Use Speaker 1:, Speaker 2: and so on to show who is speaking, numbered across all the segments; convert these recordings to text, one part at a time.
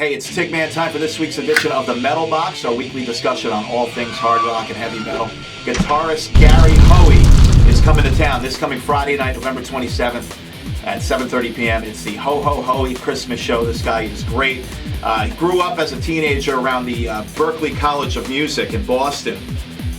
Speaker 1: Hey, it's Tigman time for this week's edition of the Metal Box, our weekly discussion on all things hard rock and heavy metal. Guitarist Gary Hoey is coming to town this coming Friday night, November 27th at 7:30 p.m. It's the Ho Ho Hoey Christmas show. This guy is great. He grew up as a teenager around the Berklee College of Music in Boston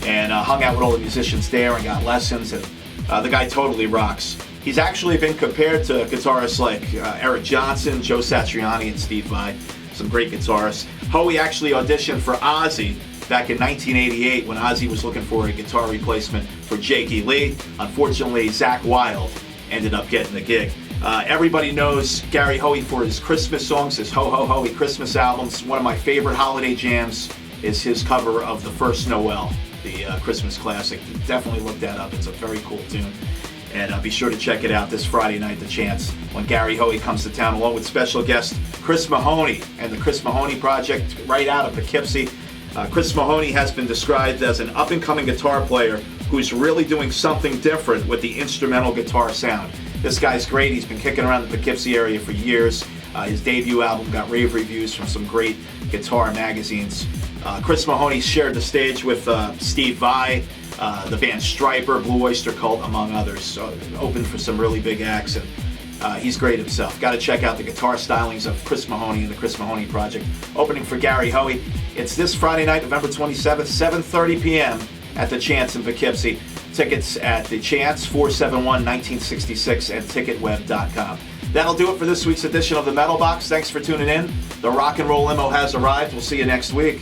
Speaker 1: and hung out with all the musicians there and got lessons, and the guy totally rocks. He's actually been compared to guitarists like Eric Johnson, Joe Satriani, and Steve Vai, some great guitarists. Hoey actually auditioned for Ozzy back in 1988 when Ozzy was looking for a guitar replacement for Jakey Lee. Unfortunately, Zakk Wylde ended up getting the gig. Everybody knows Gary Hoey for his Christmas songs, his Ho Ho Hoey Christmas albums. One of my favorite holiday jams is his cover of The First Noel, the Christmas classic. Definitely look that up. It's a very cool tune. And be sure to check it out this Friday night, The Chance, when Gary Hoey comes to town, along with special guest Chris Mahoney and the Chris Mahoney Project right out of Poughkeepsie. Chris Mahoney has been described as an up-and-coming guitar player who's really doing something different with the instrumental guitar sound. This guy's great. He's been kicking around the Poughkeepsie area for years. His debut album got rave reviews from some great guitar magazines. Chris Mahoney shared the stage with Steve Vai, the band Striper, Blue Oyster Cult, among others. So opened for some really big acts, and he's great himself. Got to check out the guitar stylings of Chris Mahoney and the Chris Mahoney Project. Opening for Gary Hoey. It's this Friday night, November 27th, 7:30 p.m. at The Chance in Poughkeepsie. Tickets at The Chance, 471-1966 and ticketweb.com. That'll do it for this week's edition of the Metal Box. Thanks for tuning in. The rock and roll limo has arrived. We'll see you next week.